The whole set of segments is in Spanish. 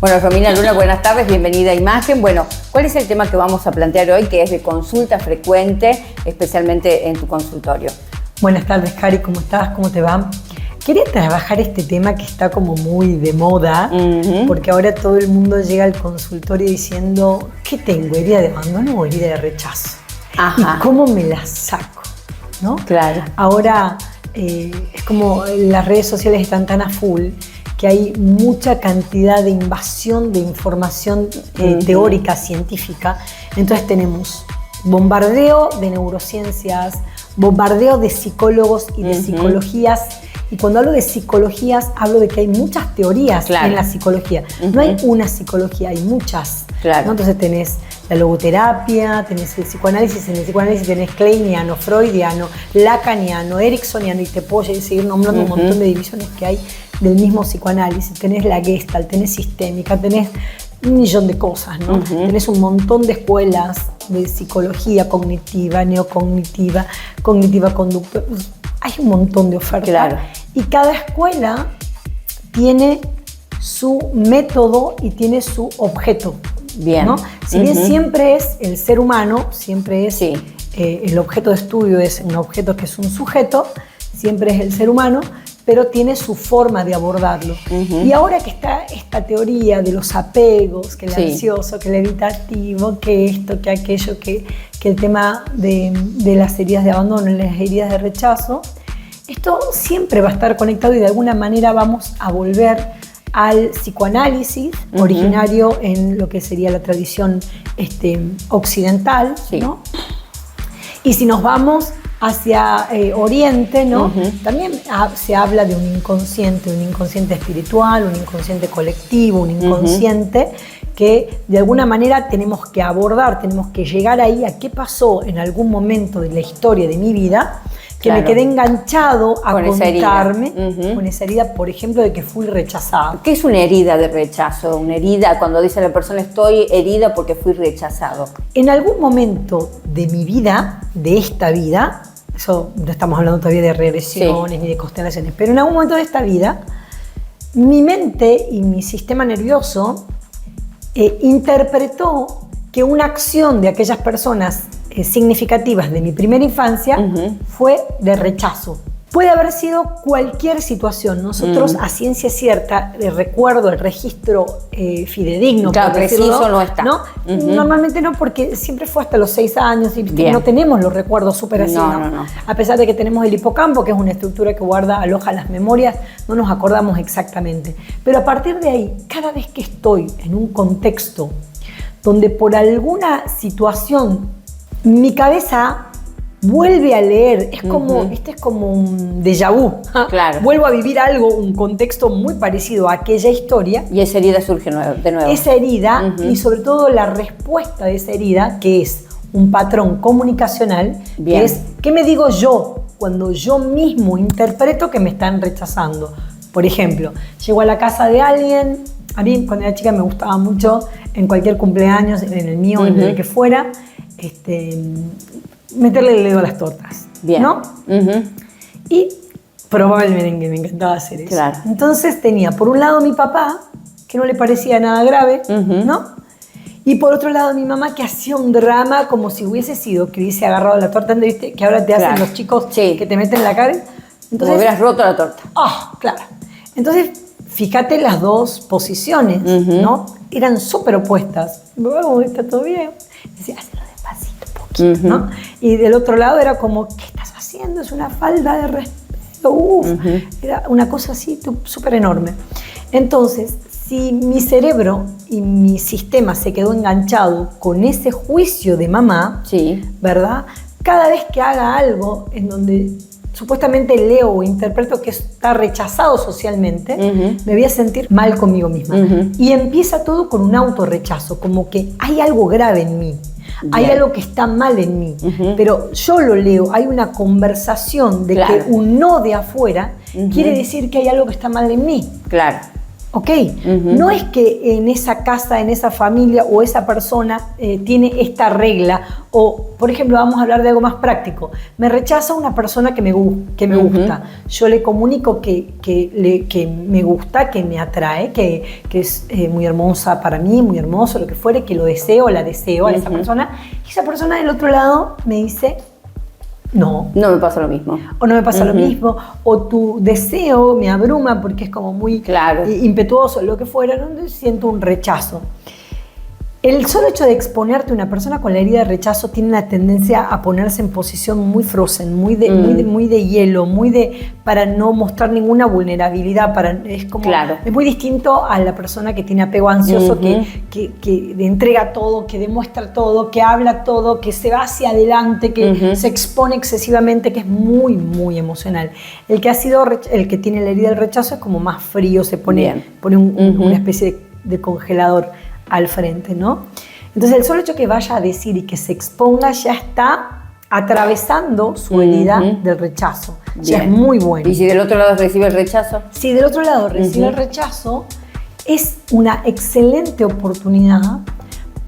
Bueno, Romina Luna, buenas tardes, bienvenida a Imagen. Bueno, ¿cuál es el tema que vamos a plantear hoy, que es de consulta frecuente, especialmente en tu consultorio? Buenas tardes, Cari, ¿cómo estás? ¿Cómo te va? Quería trabajar este tema que está como muy de moda, porque ahora todo el mundo llega al consultorio diciendo, ¿qué tengo? ¿Herida de abandono o herida de rechazo? Ajá. ¿Y cómo me la saco? ¿No? Claro. Ahora es como las redes sociales están tan a full que hay mucha cantidad de invasión de información teórica, científica. Entonces tenemos bombardeo de neurociencias, bombardeo de psicólogos y de psicologías. Y cuando hablo de psicologías, hablo de que hay muchas teorías en la psicología. No hay una psicología, hay muchas. Claro. ¿No? Entonces tenés la logoterapia, tenés el psicoanálisis, en el psicoanálisis tenés kleiniano, freudiano, lacaniano, ericksoniano, y te puedo seguir nombrando un montón de divisiones que hay del mismo psicoanálisis. Tenés la Gestalt, tenés sistémica, tenés un millón de cosas, ¿no? Tenés un montón de escuelas de psicología cognitiva, neocognitiva, cognitiva conductual. Hay un montón de ofertas. Claro. Y cada escuela tiene su método y tiene su objeto. Bien. ¿No? Si bien siempre es el ser humano, siempre es el objeto de estudio, es un objeto que es un sujeto, siempre es el ser humano, pero tiene su forma de abordarlo. Y ahora que está esta teoría de los apegos, que el ansioso, que el evitativo, que esto, que aquello, que el tema de las heridas de abandono, las heridas de rechazo, esto siempre va a estar conectado y de alguna manera vamos a volver al psicoanálisis originario en lo que sería la tradición occidental, ¿no? Y si nos vamos hacia Oriente, ¿no? También se habla de un inconsciente espiritual, un inconsciente colectivo, un inconsciente que de alguna manera tenemos que abordar, tenemos que llegar ahí a qué pasó en algún momento de la historia de mi vida, que me quedé enganchado a contarme con esa herida, por ejemplo, de que fui rechazado. ¿Qué es una herida de rechazo? Una herida cuando dice la persona estoy herida porque fui rechazado. En algún momento de mi vida, de esta vida, eso no estamos hablando todavía de regresiones ni de constelaciones, pero en algún momento de esta vida, mi mente y mi sistema nervioso interpretó que una acción de aquellas personas significativas de mi primera infancia fue de rechazo. Puede haber sido cualquier situación. Nosotros a ciencia cierta, recuerdo el registro fidedigno. Claro, preciso no está. ¿No? Normalmente no, porque siempre fue hasta los 6 años y no tenemos los recuerdos súper así. No. A pesar de que tenemos el hipocampo, que es una estructura que aloja las memorias, no nos acordamos exactamente. Pero a partir de ahí, cada vez que estoy en un contexto donde por alguna situación mi cabeza vuelve a leer, es como, es como un déjà vu. Claro. Vuelvo a vivir algo, un contexto muy parecido a aquella historia. Y esa herida surge de nuevo. Esa herida y sobre todo la respuesta de esa herida, que es un patrón comunicacional, que es, ¿qué me digo yo cuando yo mismo interpreto que me están rechazando? Por ejemplo, llego a la casa de alguien, a mí cuando era chica me gustaba mucho, en cualquier cumpleaños, en el mío, en el que fuera, meterle el dedo a las tortas, ¿no? Y probaba el merengue, me encantaba hacer eso. Claro. Entonces tenía por un lado mi papá, que no le parecía nada grave, ¿no? Y por otro lado mi mamá, que hacía un drama como si hubiese sido, que hubiese agarrado la torta, ¿viste? Que ahora te hacen los chicos que te meten la cara. Entonces, como hubieras roto la torta. Claro. Entonces, fíjate las dos posiciones, ¿no? Eran súper opuestas. Bueno, está todo bien. Decía, hazlo despacito, poquito, ¿no? Y del otro lado era como, ¿qué estás haciendo? Es una falta de respeto. Era una cosa así súper enorme. Entonces, si mi cerebro y mi sistema se quedó enganchado con ese juicio de mamá, ¿verdad? Cada vez que haga algo en donde supuestamente leo o interpreto que está rechazado socialmente, me voy a sentir mal conmigo misma. Y empieza todo con un autorrechazo, como que hay algo grave en mí, hay algo que está mal en mí, pero yo lo leo, hay una conversación de que un no de afuera quiere decir que hay algo que está mal en mí. Claro. Ok, no es que en esa casa, en esa familia o esa persona tiene esta regla, o por ejemplo vamos a hablar de algo más práctico, me rechaza una persona que me gusta, yo le comunico que me gusta, que me atrae, que es muy hermosa para mí, muy hermoso, lo que fuere, que lo deseo o la deseo a esa persona, y esa persona del otro lado me dice, no me pasa lo mismo. O no me pasa lo mismo, o tu deseo me abruma porque es como muy impetuoso, lo que fuera, ¿no? Siento un rechazo. El solo hecho de exponerte a una persona con la herida de rechazo tiene una tendencia a ponerse en posición muy frozen, muy de hielo, para no mostrar ninguna vulnerabilidad. Es muy distinto a la persona que tiene apego ansioso, que entrega todo, que demuestra todo, que habla todo, que se va hacia adelante, que se expone excesivamente, que es muy, muy emocional. El que tiene la herida del rechazo es como más frío, se pone una especie de congelador al frente, ¿no? Entonces el solo hecho que vaya a decir y que se exponga ya está atravesando su herida del rechazo. Ya es muy bueno. ¿Y si del otro lado recibe el rechazo? Si del otro lado recibe el rechazo, es una excelente oportunidad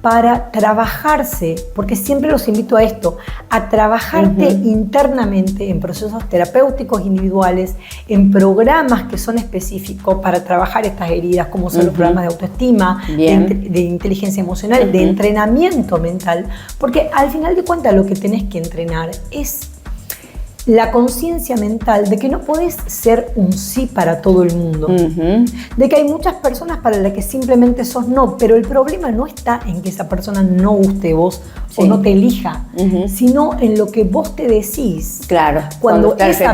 para trabajarse, porque siempre los invito a esto, a trabajarte internamente en procesos terapéuticos individuales, en programas que son específicos para trabajar estas heridas, como son los programas de autoestima, de inteligencia emocional, de entrenamiento mental, porque al final de cuentas lo que tenés que entrenar es la conciencia mental de que no podés ser un sí para todo el mundo, de que hay muchas personas para las que simplemente sos no, pero el problema no está en que esa persona no guste vos o no te elija, sino en lo que vos te decís cuando esa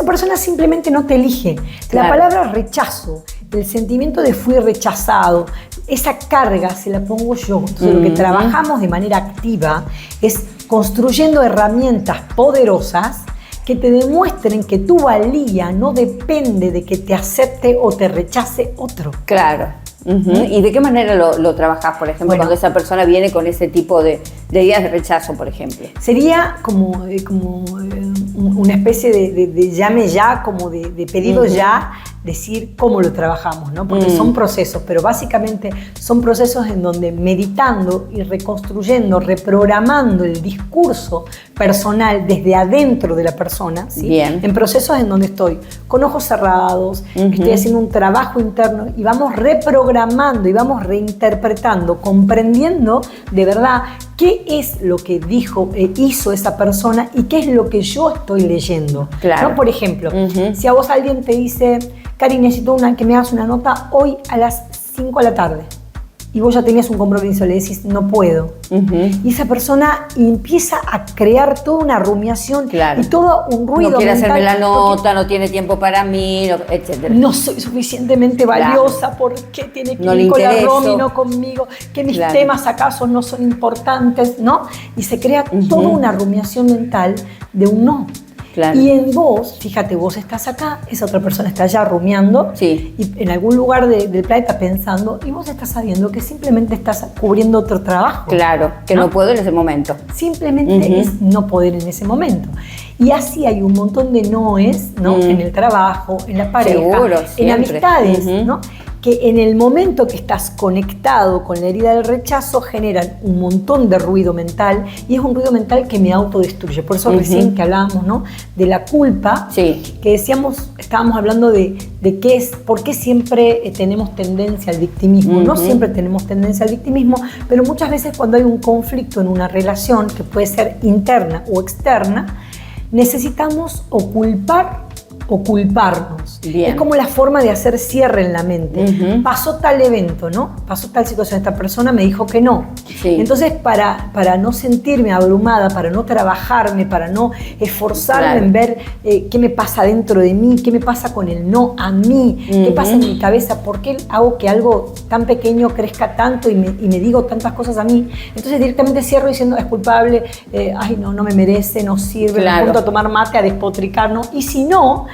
persona simplemente no te elige. La palabra rechazo, el sentimiento de fui rechazado, esa carga se la pongo yo. Entonces lo que trabajamos de manera activa es construyendo herramientas poderosas que te demuestren que tu valía no depende de que te acepte o te rechace otro. Claro. ¿Y de qué manera lo trabajás, por ejemplo, cuando esa persona viene con ese tipo de ideas de rechazo, por ejemplo? Sería como una especie de llame ya, como de pedido ya, decir cómo lo trabajamos, ¿no? Porque son procesos, pero básicamente son procesos en donde meditando y reconstruyendo, reprogramando el discurso personal desde adentro de la persona, ¿sí? En procesos en donde estoy con ojos cerrados, estoy haciendo un trabajo interno y vamos reprogramando y vamos reinterpretando, comprendiendo de verdad qué es lo que hizo esa persona y qué es lo que yo estoy leyendo. ¿No? Por ejemplo, si a vos alguien te dice, Cari, necesito que me hagas una nota hoy a las 5 de la tarde. Y vos ya tenías un compromiso, le decís, no puedo. Y esa persona empieza a crear toda una rumiación y todo un ruido no quiere mental. hacerme la nota, no tiene tiempo para mí, etc. No soy suficientemente valiosa, ¿por qué tiene que ir con la Romy, no conmigo? Que mis temas acaso no son importantes, ¿no? Y se crea toda una rumiación mental de un no. Y en vos, fíjate, vos estás acá, esa otra persona está allá rumiando y en algún lugar del planeta pensando, y vos estás sabiendo que simplemente estás cubriendo otro trabajo. Claro, que no puedo en ese momento. Simplemente es no poder en ese momento. Y así hay un montón de noes, ¿no? En el trabajo, en la pareja, en amistades, ¿no? Que en el momento que estás conectado con la herida del rechazo generan un montón de ruido mental y es un ruido mental que me autodestruye. Por eso recién que hablábamos, ¿no? De la culpa, que estábamos hablando de qué es, por qué siempre tenemos tendencia al victimismo. No siempre tenemos tendencia al victimismo, pero muchas veces cuando hay un conflicto en una relación que puede ser interna o externa, necesitamos o culparnos. Es como la forma de hacer cierre en la mente. Pasó tal evento, ¿no? Pasó tal situación, esta persona me dijo que no. Entonces, para no sentirme abrumada, para no trabajarme, para no esforzarme en ver qué me pasa dentro de mí, qué me pasa con el no a mí, qué pasa en mi cabeza, por qué hago que algo tan pequeño crezca tanto y me digo tantas cosas a mí. Entonces, directamente cierro diciendo, es culpable, ay, no me merece, no sirve, me junto a tomar mate, a despotricar, ¿no? Y si no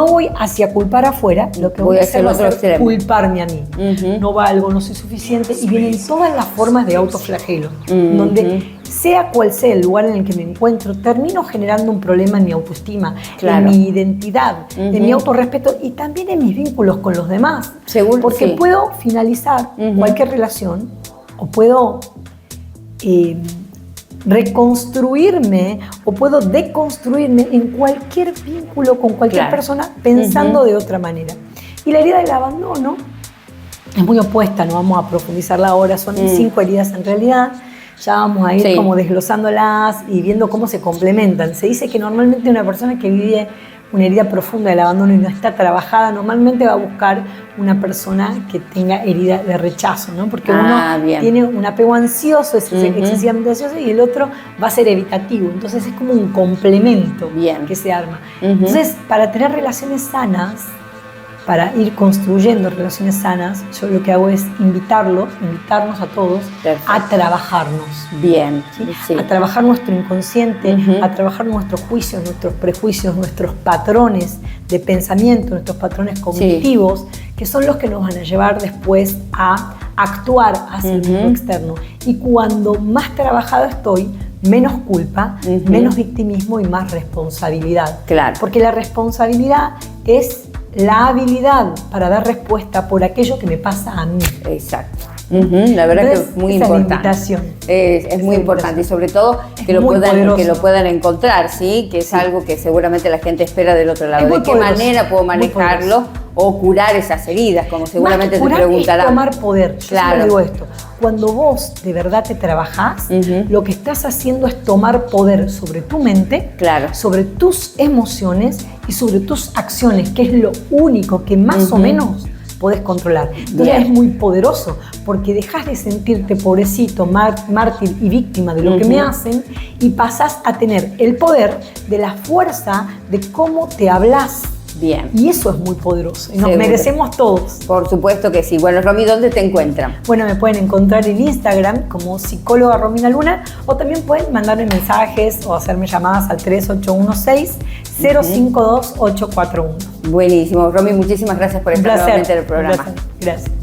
voy hacia culpar afuera, lo que voy a hacer es culparme a mí. No valgo, no soy suficiente y vienen todas las formas de autoflagelo, donde sea cual sea el lugar en el que me encuentro, termino generando un problema en mi autoestima, claro, en mi identidad, en mi autorrespeto y también en mis vínculos con los demás. Seguro, porque sí, puedo finalizar cualquier relación o puedo reconstruirme o puedo deconstruirme en cualquier vínculo con cualquier claro, persona pensando de otra manera. Y la herida del abandono es muy opuesta, no vamos a profundizarla ahora, son 5 heridas en realidad. Ya vamos a ir como desglosándolas y viendo cómo se complementan. Se dice que normalmente una persona que vive una herida profunda del abandono y no está trabajada, normalmente va a buscar una persona que tenga herida de rechazo, ¿no? Porque uno tiene un apego ansioso, es excesivamente ansioso, y el otro va a ser evitativo. Entonces es como un complemento que se arma. Entonces, para tener relaciones sanas, para ir construyendo relaciones sanas, yo lo que hago es invitarnos a todos a trabajarnos. Bien. ¿Sí? Sí. A trabajar nuestro inconsciente, a trabajar nuestros juicios, nuestros prejuicios, nuestros patrones de pensamiento, nuestros patrones cognitivos, que son los que nos van a llevar después a actuar hacia el mundo externo. Y cuando más trabajado estoy, menos culpa, menos victimismo y más responsabilidad. Claro. Porque la responsabilidad es la habilidad para dar respuesta por aquello que me pasa a mí. Exacto. La verdad. Entonces, que es muy importante. Es muy importante y sobre todo que lo puedan encontrar, ¿sí? Que es algo que seguramente la gente espera del otro lado. ¿De qué manera puedo manejarlo o curar esas heridas? Como seguramente te preguntarán. Tomar poder. Yo siempre digo esto. Cuando vos de verdad te trabajás, lo que estás haciendo es tomar poder sobre tu mente, sobre tus emociones y sobre tus acciones, que es lo único que más o menos podés controlar. Entonces es muy poderoso, porque dejás de sentirte pobrecito, mártir y víctima de lo que me hacen y pasás a tener el poder de la fuerza de cómo te hablas. Bien. Y eso es muy poderoso y nos merecemos todos. Por supuesto que sí. Bueno, Romy, ¿dónde te encuentran? Bueno, me pueden encontrar en Instagram como psicóloga Romina Luna, o también pueden mandarme mensajes o hacerme llamadas al 3816-052-841. Buenísimo. Romy, muchísimas gracias por estar nuevamente en el programa. Gracias.